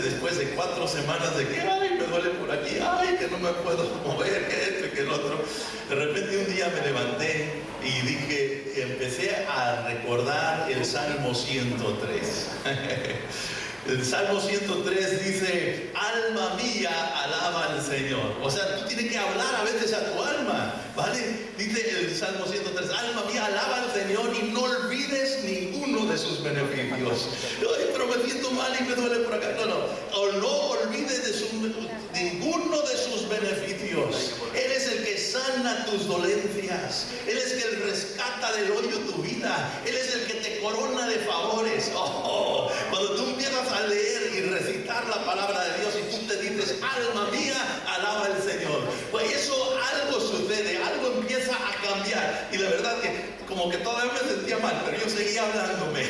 después de 4 semanas de que, ay, me duele por aquí, ay, que no me puedo mover, que esto y que el otro, de repente un día me levanté y dije, empecé a recordar el Salmo 103. El Salmo 103 dice, alma mía, alaba al Señor. O sea, tú tienes que hablar a veces a tu alma, ¿vale? Dice el Salmo 103, alma mía, alaba al Señor y no olvides ninguno de sus beneficios. Ay, pero me siento mal y me duele por acá. O no olvides ninguno de sus beneficios. Él es el que sana tus dolencias. Él es el que rescata del hoyo tu vida. Él es el que te corona de favores. Cuando tú empiezas a leer y recitar la palabra de Dios y tú te dices, alma mía, alaba al Señor, pues eso algo sucede, algo empieza a cambiar. Y la verdad que como que todavía me sentía mal, pero yo seguía hablándome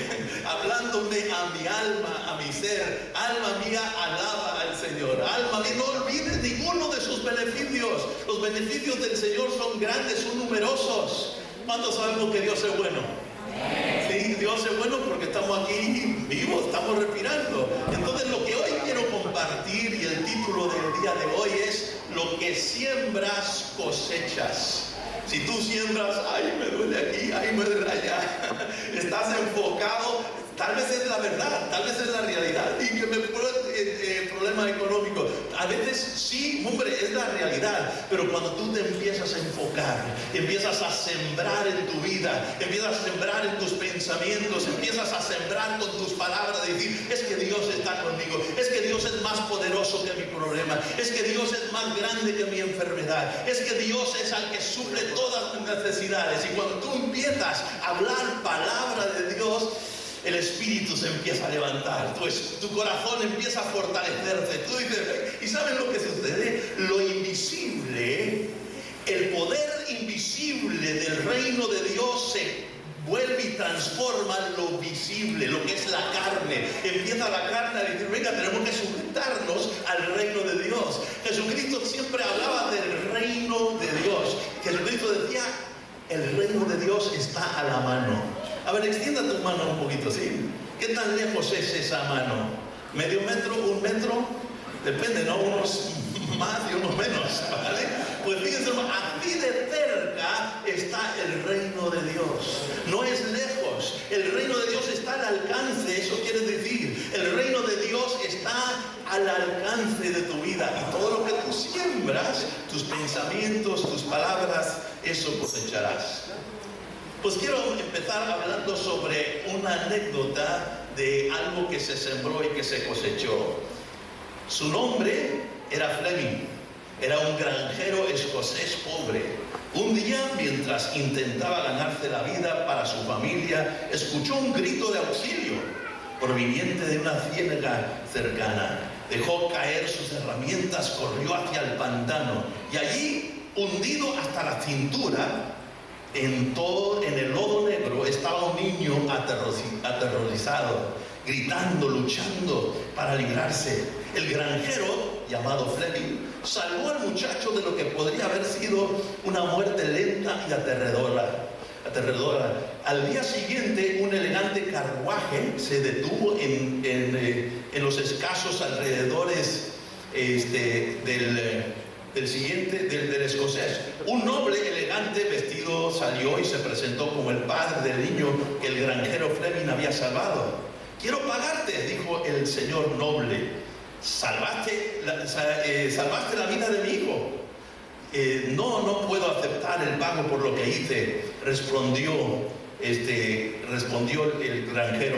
a mi alma, a mi ser. Alma mía, alaba al Señor. Alma mía, no olvides ninguno de sus beneficios. Los beneficios del Señor son grandes, son numerosos. ¿Cuántos sabemos que Dios es bueno? Sí, Dios es bueno porque estamos aquí vivos, estamos respirando. Entonces lo que hoy quiero compartir y el título del día de hoy es lo que siembras cosechas. Si tú siembras, ay, me duele aquí, ay, me duele allá, estás enfocado, tal vez es la verdad, tal vez es la realidad, y que me problema económico, a veces sí, hombre, es la realidad, pero cuando tú te empiezas a enfocar, empiezas a sembrar en tu vida, empiezas a sembrar en tus pensamientos, empiezas a sembrar con tus palabras, de decir, es que Dios está conmigo, es que Dios es más poderoso que mi problema, es que Dios es más grande que mi enfermedad, es que Dios es al que suple todas mis necesidades. Y cuando tú empiezas a hablar palabra de Dios, el espíritu se empieza a levantar, tu corazón empieza a fortalecerse. Tú dices, ¿y sabes lo que sucede? Lo invisible, el poder invisible del reino de Dios se vuelve y transforma lo visible, lo que es la carne. Empieza la carne a decir, venga, tenemos que sujetarnos al reino de Dios. Jesucristo siempre hablaba del reino de Dios. Jesucristo decía, el reino de Dios está a la mano. A ver, extienda tu mano un poquito, ¿sí? ¿Qué tan lejos es esa mano? ¿Medio metro? ¿1 metro? Depende, ¿no? Unos más y unos menos, ¿vale? Pues fíjense, así de cerca está el reino de Dios. No es lejos. El reino de Dios está al alcance, eso quiere decir. El reino de Dios está al alcance de tu vida. Y todo lo que tú siembras, tus pensamientos, tus palabras, eso cosecharás. Pues quiero empezar hablando sobre una anécdota de algo que se sembró y que se cosechó. Su nombre era Fleming, era un granjero escocés pobre. Un día, mientras intentaba ganarse la vida para su familia, escuchó un grito de auxilio proveniente de una ciénaga cercana. Dejó caer sus herramientas, corrió hacia el pantano y allí, hundido hasta la cintura, en el lodo negro, estaba un niño aterrorizado, gritando, luchando para librarse. El granjero, llamado Fleming, salvó al muchacho de lo que podría haber sido una muerte lenta y aterradora. Al día siguiente, un elegante carruaje se detuvo en los escasos alrededores del escocés. Un noble elegante vestido salió y se presentó como el padre del niño que el granjero Fleming había salvado. Quiero pagarte, dijo el señor noble. Salvaste la vida de mi hijo. No puedo aceptar el pago por lo que hice, respondió el granjero.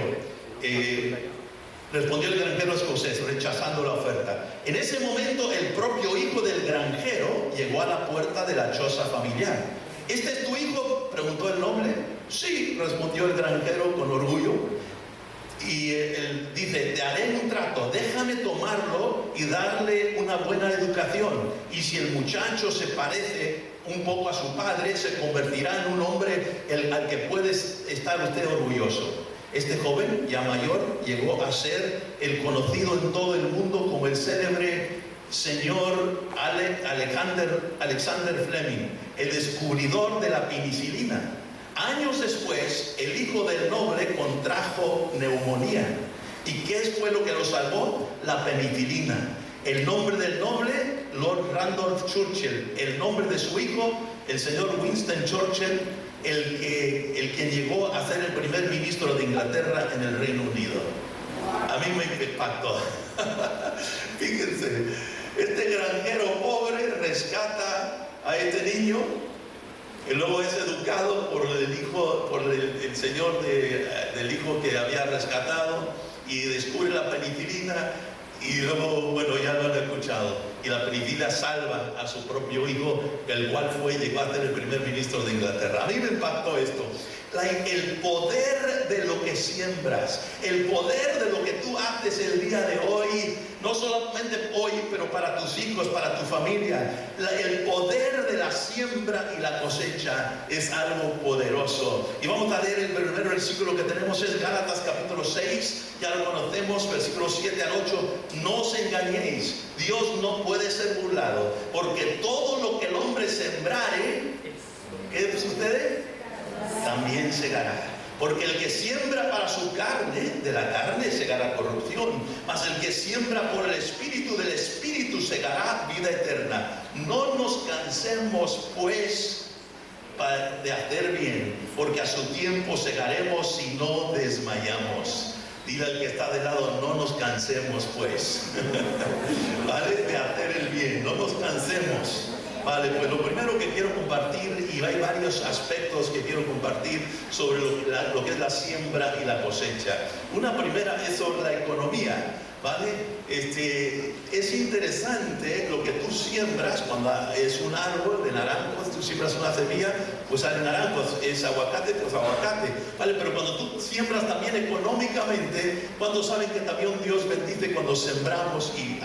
Respondió el granjero escocés, rechazando la oferta. En ese momento, el propio hijo del granjero llegó a la puerta de la choza familiar. ¿Este es tu hijo?, preguntó el noble. Sí, respondió el granjero con orgullo. Y él dice, te haré un trato, déjame tomarlo y darle una buena educación. Y si el muchacho se parece un poco a su padre, se convertirá en un hombre al que puede estar usted orgulloso. Este joven, ya mayor, llegó a ser el conocido en todo el mundo como el célebre señor Alexander Fleming, el descubridor de la penicilina. Años después, el hijo del noble contrajo neumonía ¿Y qué fue lo que lo salvó? La penicilina. El nombre del noble, Lord Randolph Churchill. El nombre de su hijo, el señor Winston Churchill, el que llegó a ser el primer ministro de Inglaterra en el Reino Unido. A mí me impactó. Fíjense, este granjero pobre rescata a este niño, y luego es educado por el hijo, por el señor del hijo que había rescatado, y descubre la penicilina, y luego, bueno, ya lo han escuchado, y la penicilina salva a su propio hijo, el cual llegó a ser el primer ministro de Inglaterra. A mí me impactó esto. El poder de lo que siembras, el poder de lo que tú haces el día de hoy, no solamente hoy, pero para tus hijos, para tu familia. El poder de la siembra y la cosecha es algo poderoso. Y vamos a leer el primer versículo que tenemos, es Gálatas capítulo 6, ya lo conocemos, versículos 7 al 8. No os engañéis, Dios no puede ser burlado, porque todo lo que el hombre sembrare, ¿qué sucede? También segará. Porque el que siembra para su carne, de la carne segará corrupción, mas el que siembra por el Espíritu, del Espíritu segará vida eterna. No nos cansemos pues de hacer bien, porque a su tiempo segaremos si no desmayamos. Dile al que está de lado, no nos cansemos pues, ¿vale? De hacer el bien, no nos cansemos. Vale, pues lo primero que quiero compartir, y hay varios aspectos que quiero compartir sobre lo que es la siembra y la cosecha. Una primera es sobre la economía, ¿vale? Es interesante lo que tú siembras cuando es un árbol de naranjos, tú siembras una semilla, pues salen naranjos, es aguacate, pues aguacate, ¿vale? Pero cuando tú siembras también económicamente, cuando saben que también Dios bendice cuando sembramos y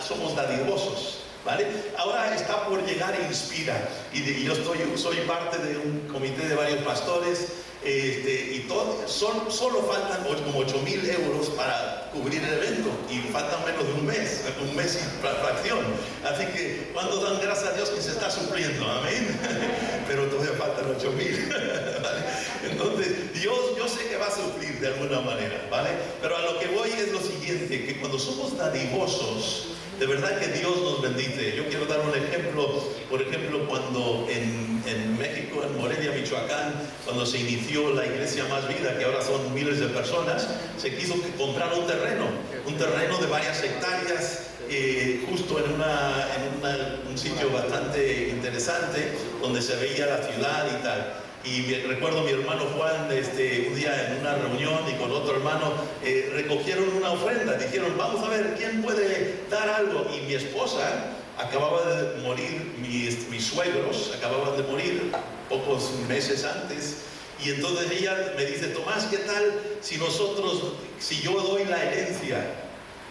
somos dadivosos. ¿Vale? Ahora está por llegar Inspira, y yo soy parte de un comité de varios pastores, y solo faltan como 8.000 euros para cubrir el evento, y faltan menos de un mes y fracción. Así que cuando dan gracias a Dios que se está supliendo, amén. Pero todavía faltan 8.000, ¿vale? Entonces Dios, yo sé que va a suplir de alguna manera, ¿vale? Pero a lo que voy es lo siguiente, que cuando somos dadivosos, de verdad que Dios nos bendice. Yo quiero dar un ejemplo. Por ejemplo, cuando en México, en Morelia, Michoacán, cuando se inició la Iglesia Más Vida, que ahora son miles de personas, se quiso comprar un terreno de varias hectáreas, justo en un sitio bastante interesante, donde se veía la ciudad y tal. Y recuerdo mi hermano Juan, un día en una reunión y con otro hermano, recogieron una ofrenda, dijeron, vamos a ver quién puede dar algo. Y mi esposa acababa de morir, mis suegros acababan de morir pocos meses antes, y entonces ella me dice, Tomás, ¿qué tal si yo doy la herencia?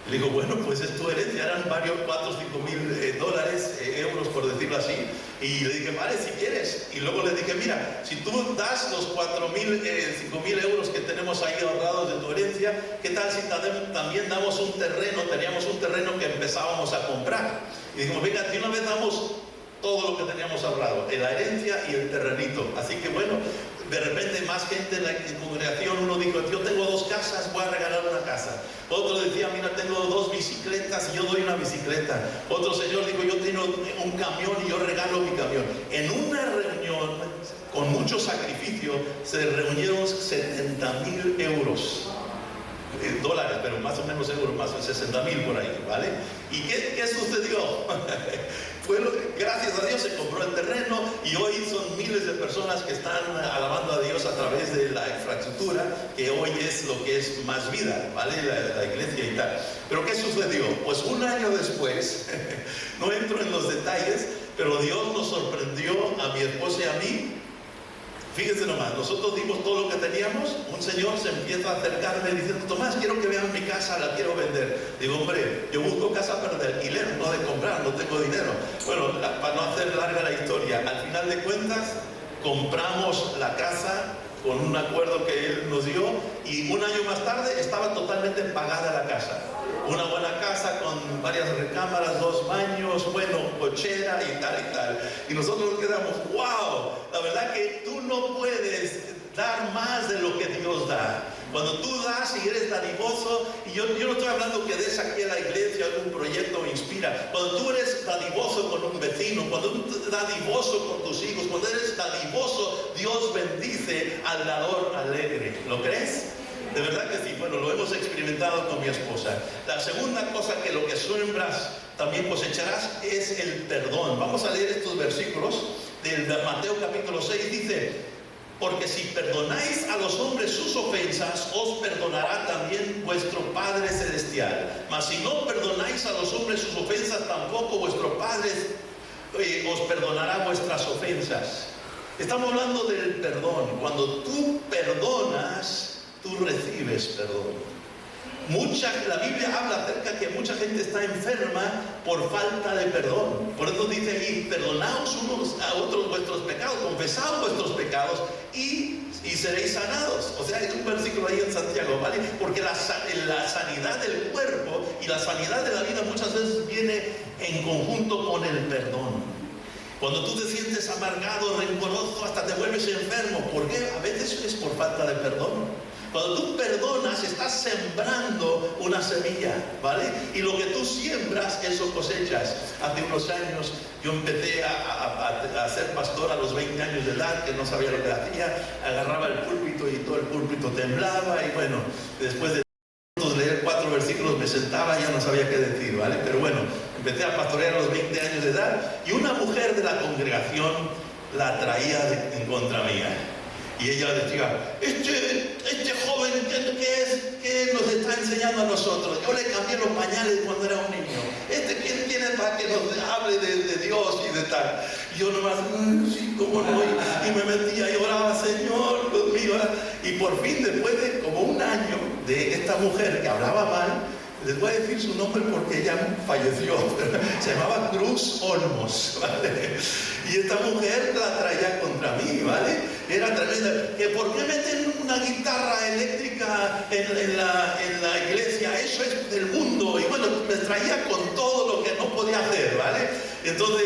Le digo, bueno, pues es tu herencia, eran varios 4 o 5 mil dólares, euros por decirlo así, y le dije, vale, si quieres. Y luego le dije, mira, si tú das los 5 mil euros que tenemos ahí ahorrados de tu herencia, ¿qué tal si también damos un terreno? Teníamos un terreno que empezábamos a comprar, y dijimos, venga, de una vez damos todo lo que teníamos ahorrado, la herencia y el terrenito. Así que bueno, de repente más gente en la congregación, uno dijo, yo tengo 2 casas, voy a regalar una casa. Otro decía, mira, tengo 2 bicicletas y yo doy una bicicleta. Otro señor dijo, yo tengo un camión y yo regalo mi camión. En una reunión, con mucho sacrificio, se reunieron 70.000 euros. Dólares, pero más o menos euros, más de 60.000 por ahí, ¿vale? ¿Y qué sucedió? Gracias a Dios se compró el terreno, y hoy son miles de personas que están alabando a Dios a través de la infraestructura, que hoy es lo que es Más Vida, ¿vale? La iglesia y tal. Pero ¿qué sucedió? Pues un año después, no entro en los detalles, pero Dios nos sorprendió a mi esposa y a mí. Fíjense nomás, nosotros dimos todo lo que teníamos, un señor se empieza a acercarme diciendo, Tomás, quiero que vean mi casa, la quiero vender. Digo, hombre, yo busco casa para de alquiler, no de comprar, no tengo dinero. Bueno, para no hacer larga la historia, al final de cuentas, compramos la casa con un acuerdo que él nos dio, y un año más tarde estaba totalmente pagada la casa. Una buena casa con varias recámaras, 2 baños, bueno, cochera y tal y tal. Y nosotros nos quedamos, wow, la verdad que tú no puedes dar más de lo que Dios da. Cuando tú das y eres dadivoso, y yo no estoy hablando que des aquí a la iglesia algún proyecto o inspira. Cuando tú eres dadivoso con un vecino, cuando tú eres dadivoso con tus hijos, cuando eres dadivoso, Dios bendice al dador alegre. ¿Lo crees? De verdad que sí. Bueno, lo hemos experimentado con mi esposa. La segunda cosa, que lo que siembras también cosecharás, es el perdón. Vamos a leer estos versículos del Mateo capítulo 6. Dice: porque si perdonáis a los hombres sus ofensas, os perdonará también vuestro Padre Celestial. Mas si no perdonáis a los hombres sus ofensas, tampoco vuestro Padre os perdonará vuestras ofensas. Estamos hablando del perdón. Cuando tú perdonas, tú recibes perdón. La Biblia habla acerca que mucha gente está enferma por falta de perdón. Por eso dice ahí: perdonaos unos a otros vuestros pecados, confesad vuestros pecados y seréis sanados. O sea, hay un versículo ahí en Santiago, ¿vale? Porque la sanidad del cuerpo y la sanidad de la vida muchas veces viene en conjunto con el perdón. Cuando tú te sientes amargado, rencoroso, hasta te vuelves enfermo. ¿Por qué? A veces es por falta de perdón. Cuando tú perdonas, estás sembrando una semilla, ¿vale? Y lo que tú siembras, eso cosechas. Hace unos años yo empecé a ser pastor a los 20 años de edad, que no sabía lo que hacía. Agarraba el púlpito y todo el púlpito temblaba. Y bueno, después de leer 4 versículos me sentaba y ya no sabía qué decir, ¿vale? Pero bueno, empecé a pastorear a los 20 años de edad, y una mujer de la congregación la traía en contra mía. Y ella decía: este joven, ¿qué nos está enseñando a nosotros? Yo le cambié los pañales cuando era un niño. ¿Quién tiene para que nos hable de Dios y de tal? Y yo nomás, sí, cómo no. Y me metía y oraba: Señor, Dios mío. Y por fin, después de como un año de esta mujer que hablaba mal, les voy a decir su nombre porque ella falleció. Se llamaba Cruz Olmos, ¿vale? Y esta mujer la traía contra mí, ¿vale? Era tremenda. ¿Que por qué meten una guitarra eléctrica en la iglesia? Eso es del mundo. Y bueno, me traía con todo lo que no podía hacer, ¿vale? Entonces,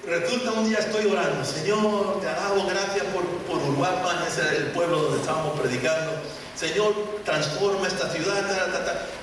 resulta, un día estoy orando: Señor, te alabo, gracias por Uruapan, ese era el pueblo donde estábamos predicando. Señor, transforma esta ciudad,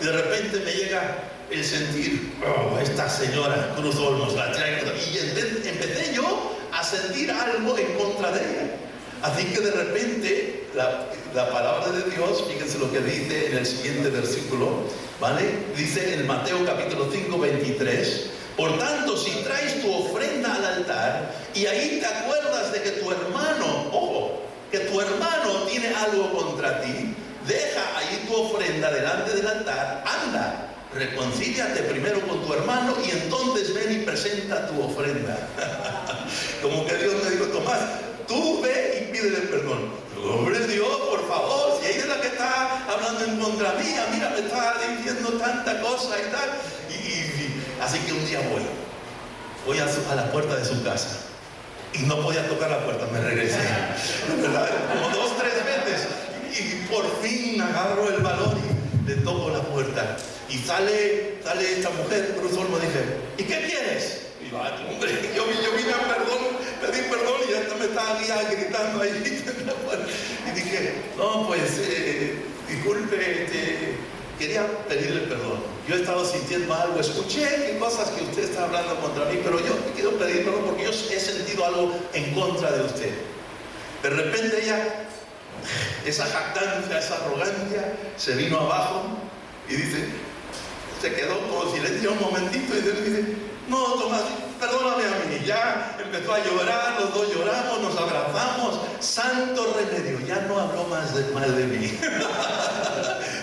y de repente me llega el sentir: oh, esta señora Cruz Olmos la trae. Y empecé yo a sentir algo en contra de ella. Así que de repente la palabra de Dios, fíjense lo que dice en el siguiente versículo, ¿vale? Dice en Mateo capítulo 5, 23: por tanto, si traes tu ofrenda al altar y ahí te acuerdas de que tu hermano, ojo, que tu hermano tiene algo contra ti, deja ahí tu ofrenda delante del altar, anda, reconcíliate primero con tu hermano y entonces ven y presenta tu ofrenda. Como que Dios me dijo: Tomás, tú ve y pídele perdón. Hombre, Dios, por favor, si ella es la que está hablando en contra mía, mira, me está diciendo tanta cosa y tal. Así que un día voy a la puerta de su casa y no podía tocar la puerta, me regresé, ¿verdad? Como 2, 3 veces. Y por fin agarro el valor y le toco la puerta. Y sale esta mujer, Cruz Olmos, dije: ¿y qué quieres? Y yo: hombre, yo vine a pedir perdón, y ya me estaba gritando ahí. Y dije: no, pues, disculpe, quería pedirle perdón. Yo he estado sintiendo algo, escuché cosas que usted está hablando contra mí, pero yo quiero pedir perdón porque yo he sentido algo en contra de usted. De repente ella, esa jactancia, esa arrogancia, se vino abajo y dice, se quedó como silencio un momentito y dice: no, Tomás, perdóname a mí. Ya empezó a llorar, los dos lloramos, nos abrazamos. Santo remedio, ya no habló mal de mí.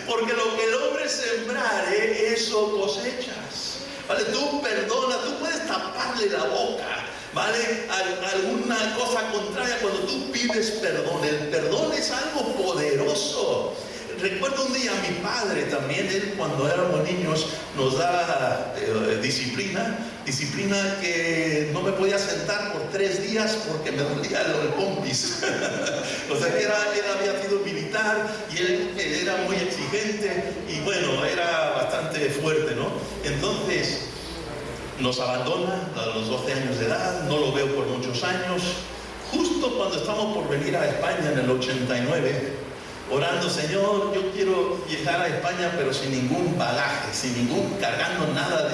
Porque lo que el hombre sembrare, eso cosechas. ¿Vale? Tú perdona, tú puedes taparle la boca, ¿vale? Alguna cosa contraria cuando tú pides perdón. El perdón es algo poderoso. Recuerdo un día a mi padre también, él cuando éramos niños nos daba disciplina que no me podía sentar por 3 días porque me dolía el pompis. O sea que él había sido militar y él era muy exigente y bueno, era bastante fuerte, ¿no? Entonces nos abandona a los 12 años de edad, no lo veo por muchos años. Justo cuando estamos por venir a España en el 89, orando, Señor, yo quiero llegar a España, pero sin ningún bagaje, cargando nada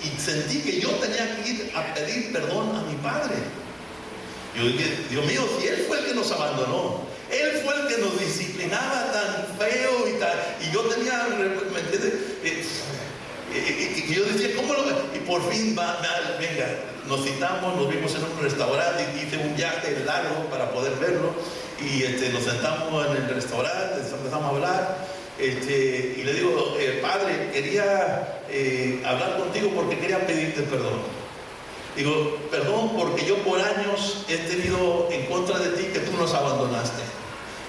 y sentí que yo tenía que ir a pedir perdón a mi padre. Yo dije, Dios mío, si Él fue el que nos abandonó, Él fue el que nos disciplinaba tan feo y yo tenía, ¿me entiendes? Y yo decía, ¿cómo lo ve? Y por fin, venga, nos citamos, nos vimos en un restaurante, hice un viaje largo para poder verlo, y nos sentamos en el restaurante, empezamos a hablar, y le digo, padre, quería hablar contigo porque quería pedirte perdón. Digo, perdón porque yo por años he tenido en contra de ti que tú nos abandonaste,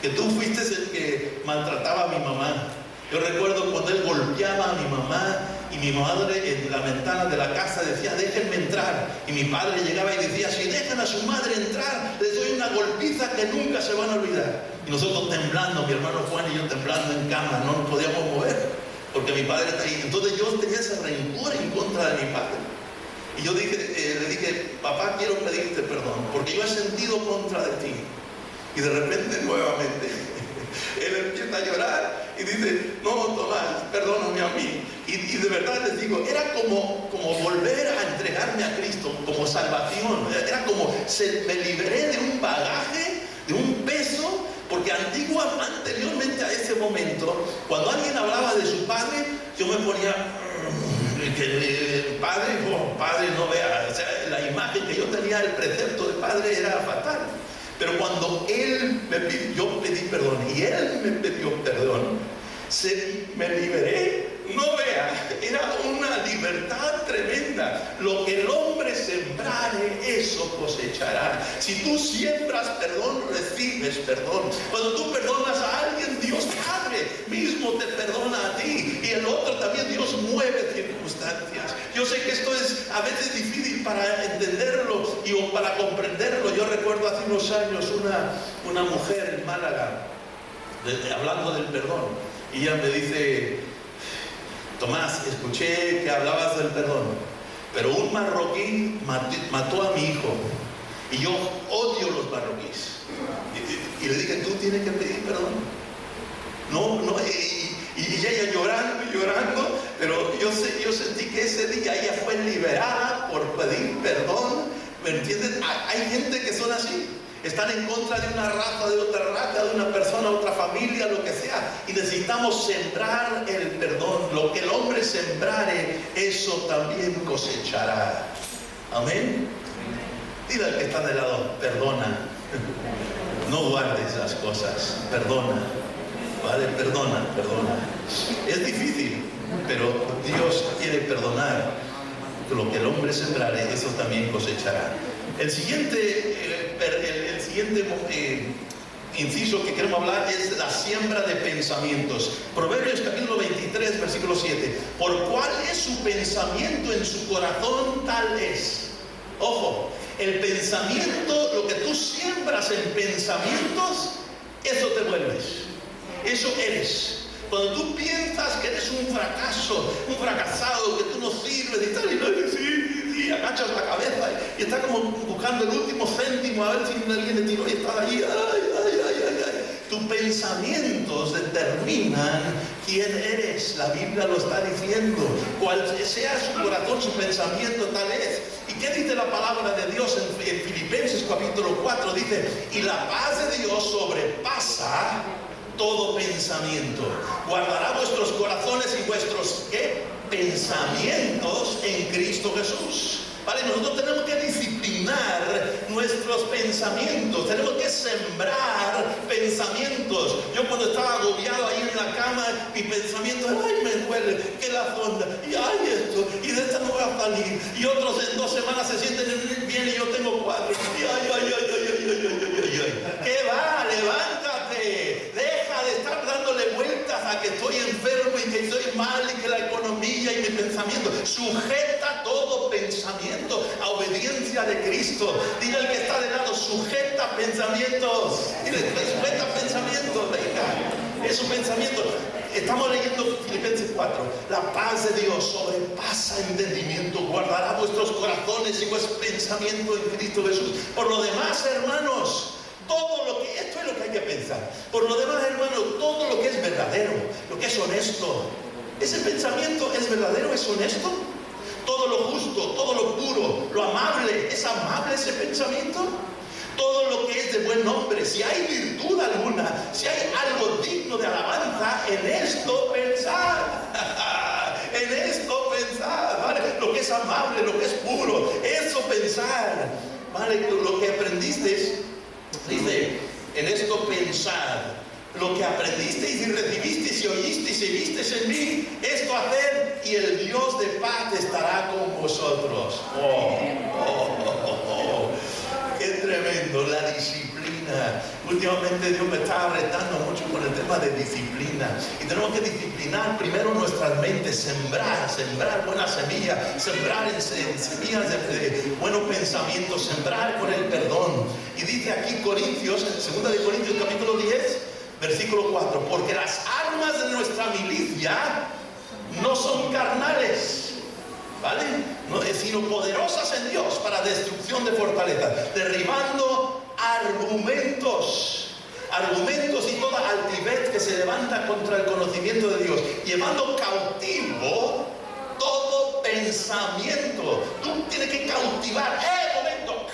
que tú fuiste el que maltrataba a mi mamá. Yo recuerdo cuando él golpeaba a mi mamá y mi madre en la ventana de la casa decía, déjenme entrar. Y mi padre llegaba y decía, si dejan a su madre entrar, les doy una golpiza que nunca se van a olvidar. Y nosotros temblando, mi hermano Juan y yo temblando en cama, no nos podíamos mover, porque mi padre está ahí. Entonces yo tenía ese rencor en contra de mi padre. Y yo le dije, papá, quiero pedirte perdón, porque yo he sentido contra de ti. Y de repente, nuevamente, él empieza a llorar y dice, no, Tomás, perdóname a mí. Y de verdad les digo, era como volver a entregarme a Cristo, como salvación. Era como, me liberé de un bagaje, de un peso, porque anteriormente a ese momento, cuando alguien hablaba de su padre, yo me ponía... que el padre no vea, o sea, la imagen que yo tenía del precepto del padre era fatal. Pero cuando yo pedí perdón y él me pidió perdón, me liberé, no vea, era una libertad tremenda. Lo que el hombre sembrare, eso cosechará. Si tú siembras perdón, recibes perdón. Cuando tú perdonas a alguien, Dios Padre mismo te perdona a ti, y el otro también. Dios mueve circunstancias. Yo sé que esto es a veces difícil para entenderlo o para comprenderlo. Yo recuerdo hace unos años una mujer en Málaga hablando del perdón, y ella me dice, Tomás, escuché que hablabas del perdón, pero un marroquí mató a mi hijo y yo odio los marroquíes. Y le dije, tú tienes que pedir perdón. Y ella llorando, pero yo sentí que ese día ella fue liberada por pedir perdón. ¿Me entienden? Hay gente que son así. Están en contra de una raza, de otra raza, de una persona, otra familia, lo que sea. Y necesitamos sembrar el perdón. Lo que el hombre sembrare, eso también cosechará. Amén. Dile al que está de lado, perdona. No guardes las cosas, perdona. ¿Vale? Perdona. Es difícil, pero Dios quiere perdonar. Lo que el hombre sembrare, eso también cosechará. El siguiente inciso que queremos hablar es la siembra de pensamientos. Proverbios capítulo 23, versículo 7. Por cuál es su pensamiento en su corazón, tal es. Ojo, el pensamiento, lo que tú siembras en pensamientos, eso te vuelves. Eso eres. Cuando tú piensas que eres un fracasado, que tú no sirves y tal, y agachas la cabeza y estás como buscando el último céntimo a ver si alguien le tiró y estás allí. Tus pensamientos determinan quién eres. La Biblia lo está diciendo. Cual sea su corazón, su pensamiento, tal es. ¿Y qué dice la palabra de Dios en Filipenses capítulo 4? Dice, y la paz de Dios sobrepasa todo pensamiento. Guardará vuestros corazones y vuestros pensamientos en Cristo Jesús. ¿Vale? Nosotros tenemos que disciplinar nuestros pensamientos, tenemos que sembrar pensamientos. Yo cuando estaba agobiado ahí en la cama, mi pensamiento, ay, me duele, que la sonda, y ay, esto, y de esta no voy a salir, y otros en 2 semanas se sienten bien y yo tengo 4, y ay. ¿Qué va? Levántate, deja de estar dándole vueltas a que estoy enfermo y que estoy mal y que la economía y mi pensamiento. Sujeta todo pensamiento a obediencia de Cristo. Dile al que está de lado, sujeta pensamientos. Dile, sujeta pensamientos, venga. Es un pensamiento. Estamos leyendo Filipenses 4. La paz de Dios sobrepasa entendimiento. Guardará vuestros corazones y vuestro pensamiento en Cristo Jesús. Por lo demás, hermanos, Esto es lo que hay que pensar. Por lo demás, hermano, todo lo que es verdadero, lo que es honesto, ese pensamiento es verdadero, es honesto. Todo lo justo, todo lo puro, lo amable, ¿es amable ese pensamiento? Todo lo que es de buen nombre, si hay virtud alguna, si hay algo digno de alabanza, en esto pensad. En esto pensad, ¿vale? Lo que es amable, lo que es puro, eso pensar, ¿vale? Lo que aprendiste, dice, en esto pensad. Lo que aprendisteis y recibisteis y oísteis y visteis en mí, esto haced y el Dios de paz estará con vosotros. Qué tremendo, la disciplina. Últimamente Dios me está retando mucho con el tema de disciplina. Y tenemos que disciplinar primero nuestras mentes, sembrar buenas semillas, sembrar en semillas de buenos pensamientos, sembrar con el perdón. Y dice aquí Corintios, en 2 de Corintios capítulo 10, versículo 4, porque las armas de nuestra milicia no son carnales, ¿vale? No, sino poderosas en Dios para destrucción de fortalezas, derribando argumentos y toda altivez que se levanta contra el conocimiento de Dios, llevando cautivo todo pensamiento. Tú tienes que cautivar, momento,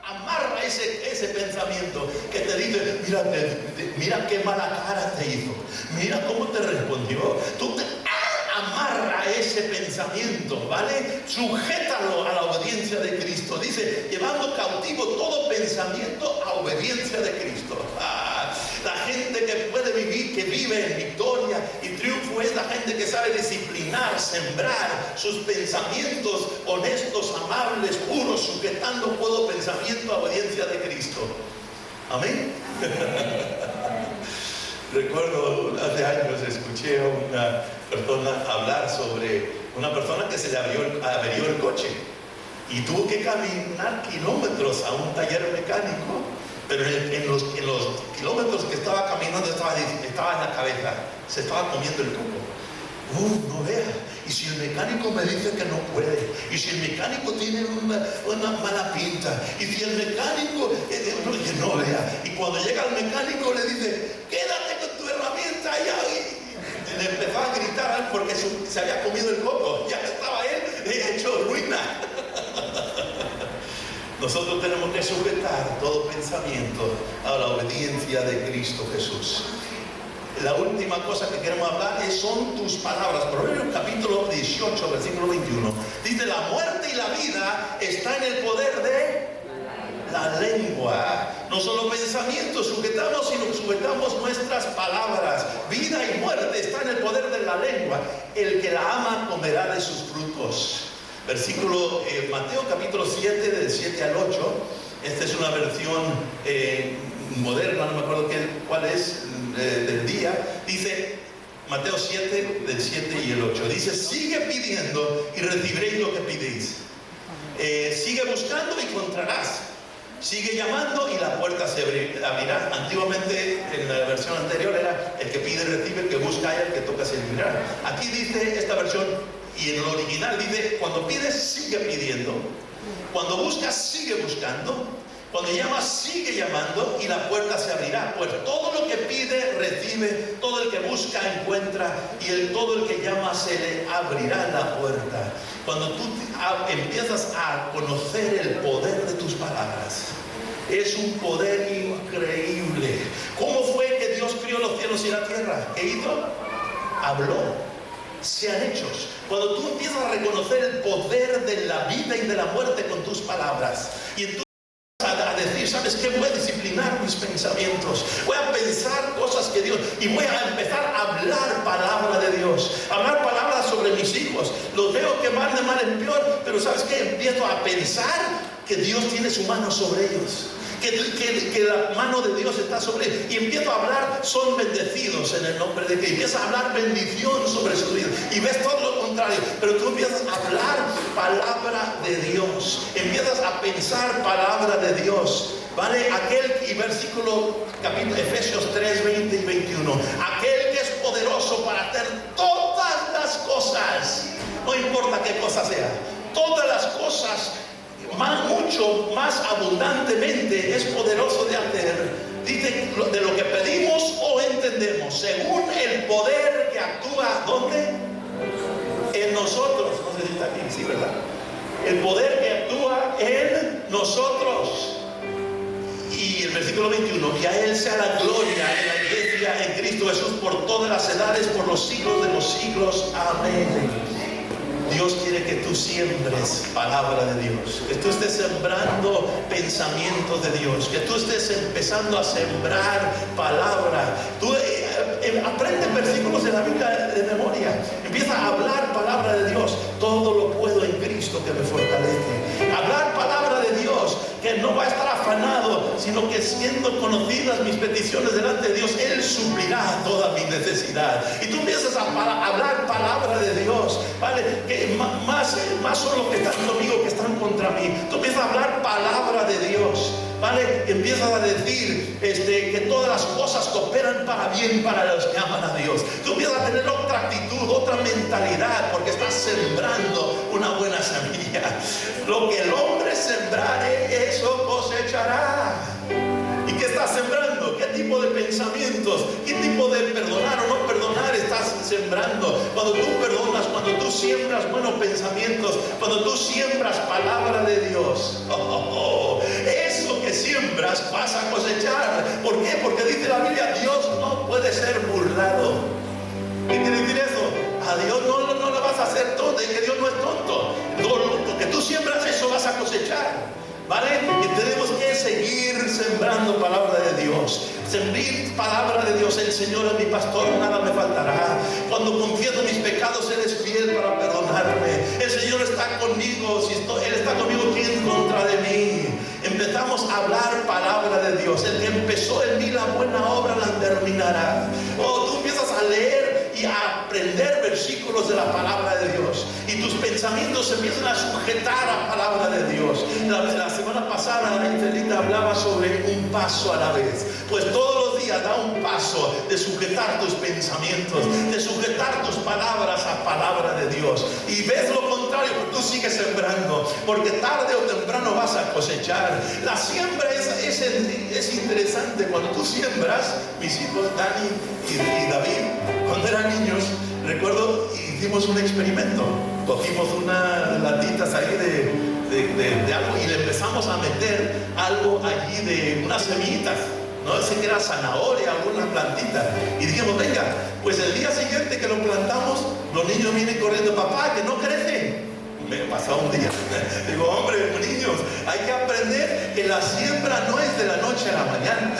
amarra ese pensamiento que te dice, mira qué mala cara te hizo, mira cómo te respondió. Tú amarra ese pensamiento, ¿vale? Sujétalo a la obediencia de Cristo. Dice, llevando cautivo todo pensamiento a obediencia de Cristo. La gente que puede vivir, que vive en victoria y triunfo, es la gente que sabe disciplinar, sembrar sus pensamientos honestos, amables, puros, sujetando todo pensamiento a obediencia de Cristo. Amén. Recuerdo hace años escuché a una persona hablar sobre una persona que se le averió el coche y tuvo que caminar kilómetros a un taller mecánico, pero en los kilómetros que estaba caminando estaba en la cabeza, se estaba comiendo el coco. No vea, y si el mecánico me dice que no puede, y si el mecánico tiene una mala pinta, y si el mecánico que no vea, y cuando llega el mecánico le dice, quédate con tu herramienta allá, y le empezó a gritar porque se había comido el coco, ya estaba él hecho ruina. Nosotros tenemos que sujetar todo pensamiento a la obediencia de Cristo Jesús. La última cosa que queremos hablar son tus palabras. Proverbios capítulo 18, versículo 21. Dice, la muerte y la vida está en el poder de la lengua. No solo pensamientos sujetamos, sino sujetamos nuestras palabras. Vida y muerte está en el poder de la lengua. El que la ama comerá de sus frutos. Versículo Mateo capítulo 7, del 7 al 8. Esta es una versión moderna, no me acuerdo cuál es, del día. Dice Mateo 7, del 7 y el 8. Dice, sigue pidiendo y recibiréis lo que pedís. Sigue buscando y encontrarás. Sigue llamando y la puerta se abrirá. Antiguamente, en la versión anterior, era el que pide recibe, el que busca y el que toca se abrirá. Aquí dice esta versión, y en el original dice, cuando pides, sigue pidiendo. Cuando buscas, sigue buscando. Cuando llamas, sigue llamando y la puerta se abrirá. Pues todo lo que pide, recibe. Todo el que busca, encuentra. Y todo el que llama, se le abrirá la puerta. Cuando tú empiezas a conocer el poder de tus palabras, es un poder increíble. ¿Cómo fue que Dios crió los cielos y la tierra? ¿Qué hizo? Habló. Sean hechos. Cuando tú empiezas a reconocer el poder de la vida y de la muerte con tus palabras, y entonces a decir, ¿sabes qué? Voy a disciplinar mis pensamientos, voy a pensar cosas que Dios, y voy a empezar a hablar palabra de Dios, hablar palabras sobre mis hijos. Los veo que van de mal en peor, pero ¿sabes qué? Empiezo a pensar que Dios tiene su mano sobre ellos, que la mano de Dios está sobre ellos, y empiezo a hablar, son bendecidos en el nombre de Cristo. Empiezas a hablar bendición sobre su vida, y ves todo lo contrario, pero tú empiezas a hablar palabra de Dios, empiezas a pensar palabra de Dios, ¿vale? Y versículo, capítulo Efesios 3, 20 y 21, aquel que es poderoso para hacer todas las cosas, no importa qué cosa sea, todas las cosas mucho más abundantemente es poderoso de hacer, dice, de lo que pedimos o entendemos, según el poder que actúa, ¿dónde? En nosotros. No sé si está aquí, sí, ¿verdad? El poder que actúa en nosotros. Y el versículo 21, que a Él sea la gloria en la iglesia, en Cristo Jesús, por todas las edades, por los siglos de los siglos. Amén. Dios quiere que tú siembres palabra de Dios, que tú estés sembrando pensamientos de Dios, que tú estés empezando a sembrar palabra. Tú aprende versículos de la Biblia de memoria, empieza a hablar palabra de Dios. Todo lo puedo en Cristo que me fortalece. Hablar palabra de Dios, que no va a estar afanado, sino que siendo conocidas mis peticiones delante de Dios, Él suplirá toda mi necesidad. Y tú empiezas a hablar palabra de Dios, ¿vale? Que más son los que están conmigo que están contra mí. Tú empiezas a hablar palabra de Dios, ¿vale? Que empiezas a decir que todas las cosas cooperan para bien para los que aman a Dios. Tú empiezas a tener otra actitud, otra mentalidad, porque estás sembrando una buena semilla. Lo que el hombre sembrare, eso cosechará. ¿Y qué estás sembrando? ¿Qué tipo de pensamientos? ¿Qué tipo de perdonar o no perdonar estás sembrando? Cuando tú perdonas, cuando tú siembras buenos pensamientos, cuando tú siembras palabra de Dios, eso que siembras vas a cosechar. ¿Por qué? Porque dice la Biblia, Dios no puede ser burlado. ¿Qué quiere decir eso? A Dios no le vas a hacer tonto, que Dios no es tonto. Lo que tú siembras, eso vas a cosechar. ¿Vale? Y tenemos que seguir sembrando palabra de Dios. Sembrar palabra de Dios. El Señor es mi pastor, nada me faltará. Cuando confieso mis pecados, Él es fiel para perdonarme. El Señor está conmigo. Si Él está conmigo, ¿quién en contra de mí? Empezamos a hablar palabra de Dios. El que empezó en mí la buena obra la terminará. Tú empiezas a leer y a aprender versículos de la palabra de Dios, y tus pensamientos se empiezan a sujetar a la palabra de Dios. La semana pasada la Angelita hablaba sobre un paso a la vez. Pues todos los días da un paso de sujetar tus pensamientos, de sujetar tus palabras a palabra de Dios. Y ves lo contrario, tú sigues sembrando, porque tarde o temprano vas a cosechar. La siembra es interesante. Cuando tú siembras, mis hijos Dani y David, cuando eran niños, recuerdo, hicimos un experimento. Cogimos unas latitas ahí de algo y le empezamos a meter algo allí de unas semillitas. No sé que era zanahoria, alguna plantita. Y dijimos, venga, pues el día siguiente que lo plantamos, los niños vienen corriendo, papá, que no crece. Me pasó un día. Digo, hombre, niños, hay que aprender que la siembra no es de la noche a la mañana.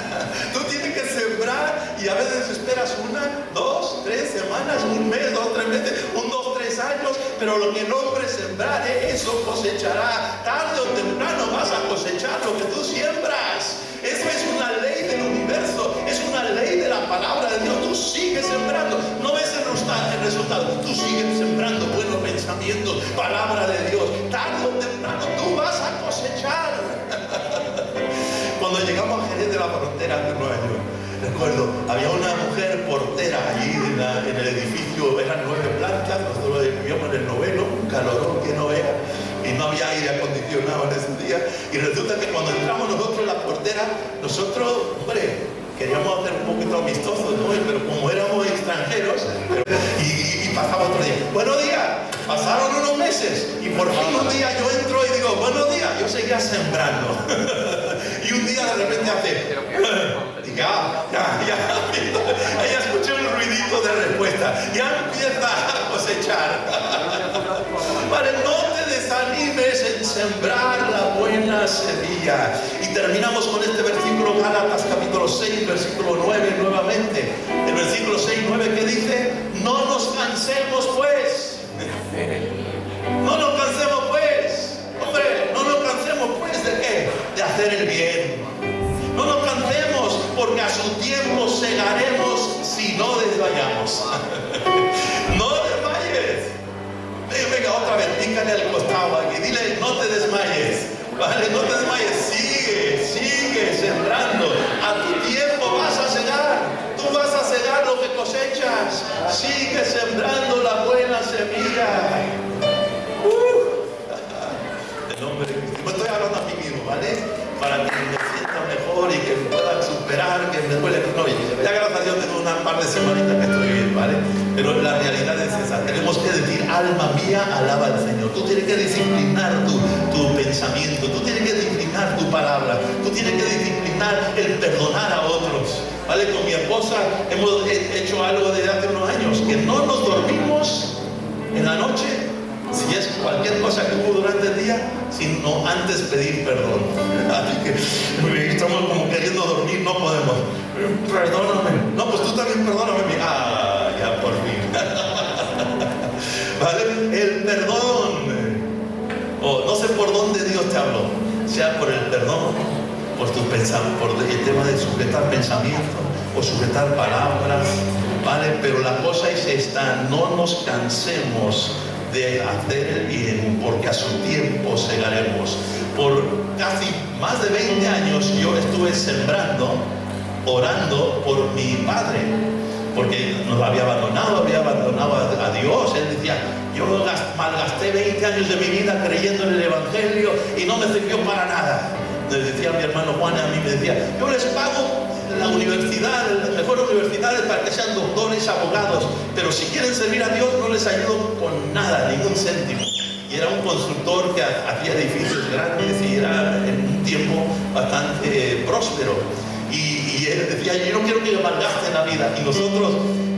Tú tienes que sembrar y a veces esperas 1, 2, 3 semanas, un mes, 2, 3 meses, 1, 2, 3 años, pero lo que el hombre sembrare, eso cosechará. Tarde o temprano vas a cosechar lo que tú siembras. Eso es una ley del universo, es una ley de la palabra de Dios. Tú sigues sembrando, no ves el resultado, tú sigues sembrando buenos pensamientos, palabra de Dios. Tarde o temprano tú vas a cosechar. Cuando llegamos a Jerez de la Frontera hace 9 años, recuerdo, había una mujer portera allí en el edificio, eran 9 plantas, nosotros vivíamos en el 9º, un calorón que no era, y no había aire acondicionado en ese día. Y resulta que cuando entramos nosotros en la portera, nosotros, hombre, queríamos hacer un poquito amistosos, ¿no? Pero como éramos extranjeros, y pasaba otro día, buenos días. Pasaron unos meses y por fin un día yo entro y digo, buenos días. Yo seguía sembrando. Y un día de repente hace, ya. Ahí escuché un ruidito de respuesta. Ya empieza a cosechar. Vale, no te desanimes en sembrar la buena semilla. Y terminamos con este versículo, Gálatas capítulo 6, versículo 9 nuevamente. El versículo 6, 9 que dice, no nos cansemos pues. No nos cansemos pues. Hombre, no nos cansemos pues ¿de qué? De hacer el bien. No nos cansemos, porque a su tiempo segaremos si no desmayamos. No desmayes. Venga, otra vez, pícale al costado aquí, dile, no te desmayes. Vale, no te desmayes, sigue sembrando. A tu tiempo vas a segar. Tú vas a segar lo que cosechas. Sigue sembrando la buena semilla. El nombre de Cristo. de semanita que estoy bien, ¿vale? Pero la realidad es esa. Tenemos que decir, alma mía, alaba al Señor. Tú tienes que disciplinar tu pensamiento, tú tienes que disciplinar tu palabra, tú tienes que disciplinar el perdonar a otros, ¿vale? Con mi esposa hemos hecho algo desde hace unos años, que no nos dormimos en la noche, si es cualquier cosa que hubo durante el día, sino antes pedir perdón. Así que estamos como queriendo dormir, no podemos. Perdóname. No, pues tú también perdóname. Ya por fin. ¿Vale? El perdón. No sé por dónde Dios te habló, sea por el perdón, por tus pensamientos, por el tema de sujetar pensamientos o sujetar palabras, ¿vale? Pero la cosa es esta: no nos cansemos de hacer el bien, porque a su tiempo segaremos. Por casi más de 20 años yo estuve sembrando, orando por mi padre, porque nos había abandonado a Dios. Él decía, yo malgasté 20 años de mi vida creyendo en el Evangelio y no me sirvió para nada. Le decía a mi hermano Juan, a mí me decía, yo les pago la universidad, las mejores universidades para que sean doctores, abogados, pero si quieren servir a Dios no les ayudo con nada, ningún céntimo. Y era un constructor que hacía edificios grandes y era en un tiempo bastante próspero. Y él decía, yo no quiero que yo malgaste la vida. Y nosotros,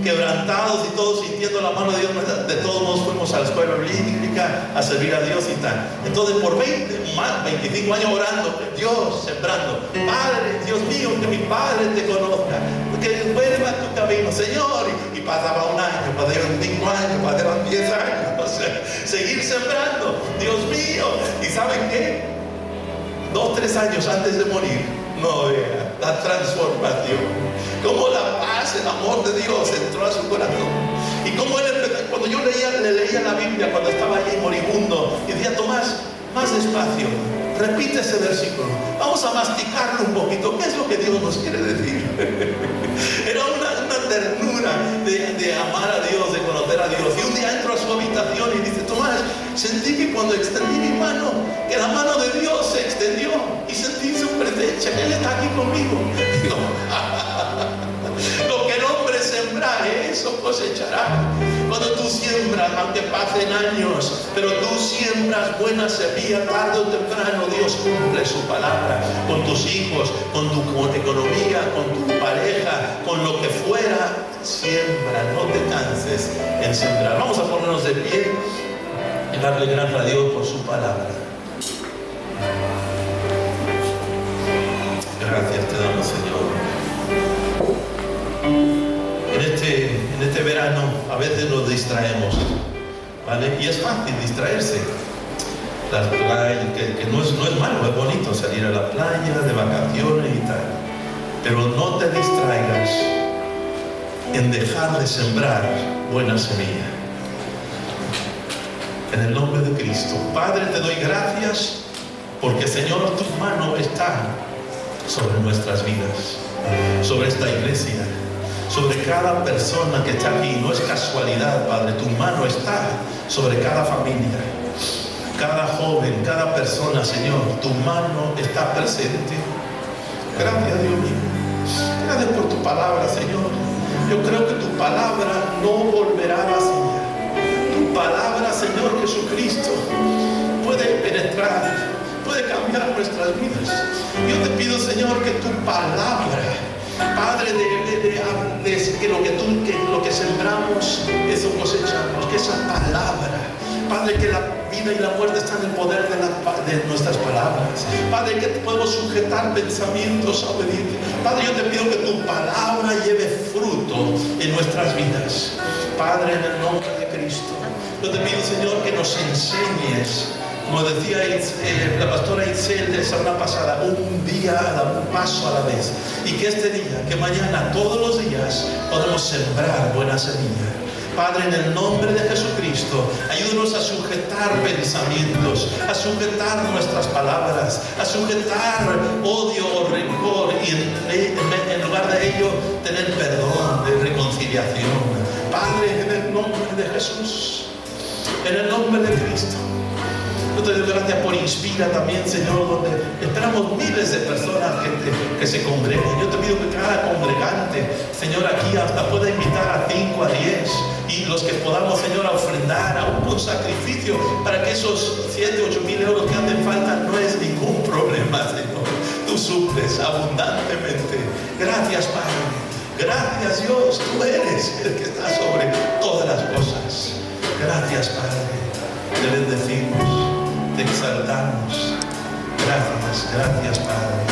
quebrantados y todos sintiendo la mano de Dios, de todos modos fuimos a la escuela bíblica a servir a Dios y tal. Entonces por 25 años orando, Dios sembrando, Padre, Dios mío, que mi Padre te conozca, que vuelva a tu camino, Señor. Y pasaba un año, pasaron 5 años, pasaron 10 años, o sea, seguir sembrando, Dios mío. ¿Y saben qué? 2, 3 años antes de morir, no vea la transformación, cómo la paz, el amor de Dios entró a su corazón. Y cómo él empezó, cuando yo le leía la Biblia cuando estaba allí moribundo, y decía, Tomás, más despacio, repite ese versículo, vamos a masticarlo un poquito, ¿qué es lo que Dios nos quiere decir? Era una ternura de amar a Dios, de conocer a Dios. Y un día entro a su habitación y dice, Tomás, sentí que cuando extendí mi mano, que la mano de Dios se extendió y sentí su presencia, que Él está aquí conmigo. Digo, lo que el hombre sembrare, eso cosechará. Cuando tú siembras, aunque pasen años, pero tú siembras buena semilla, tarde o temprano Dios cumple su palabra con tus hijos, con tu economía, con tu pareja, con lo que fuera. Siembra, no te canses en sembrar. Vamos a ponernos de pie y darle gracias a Dios por su palabra. Gracias te damos, Señor. En este verano a veces nos distraemos, ¿vale? Y es fácil distraerse. Las playas, que no es malo, es bonito salir a la playa de vacaciones y tal. Pero no te distraigas en dejar de sembrar buena semilla. En el nombre de Cristo. Padre, te doy gracias porque, Señor, tu mano está sobre nuestras vidas, sobre esta iglesia, sobre cada persona que está aquí. No es casualidad, Padre, tu mano está sobre cada familia, cada joven, cada persona, Señor. Tu mano está presente. Gracias, Dios mío. Gracias por tu palabra, Señor. Yo creo que tu palabra no volverá vacía. Tu palabra, Señor Jesucristo, puede penetrar, puede cambiar nuestras vidas. Yo te pido, Señor, que tu palabra, Padre, que lo que sembramos, eso cosechamos. Que esa palabra, Padre, que la vida y la muerte están en el poder de nuestras palabras. Padre, que podemos sujetar pensamientos a obedientes. Padre, yo te pido que tu palabra lleve fruto en nuestras vidas. Padre, en el nombre de Cristo, yo te pido, Señor, que nos enseñes, como decía la pastora Itzel de la semana pasada, un paso a la vez. Y que este día, que mañana, todos los días, podemos sembrar buena semilla. Padre, en el nombre de Jesucristo, ayúdanos a sujetar pensamientos, a sujetar nuestras palabras, a sujetar odio o rencor y en lugar de ello tener perdón, de reconciliación. Padre, en el nombre de Jesús, en el nombre de Cristo, Yo te doy gracias por Inspira también, Señor, donde esperamos miles de personas que se congreguen. Yo te pido que cada congregante, Señor, aquí hasta pueda invitar a 5, a 10, y los que podamos, Señor, a ofrendar aún con sacrificio, para que esos 7, 8 mil euros que hacen falta no es ningún problema, Señor. Tú suples abundantemente. Gracias, Padre. Gracias, Dios. Tú eres el que está sobre todas las cosas. Gracias, Padre. Te bendecimos, te exaltamos. Gracias, Padre.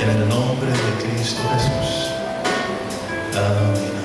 En el nombre de Cristo Jesús. Amén.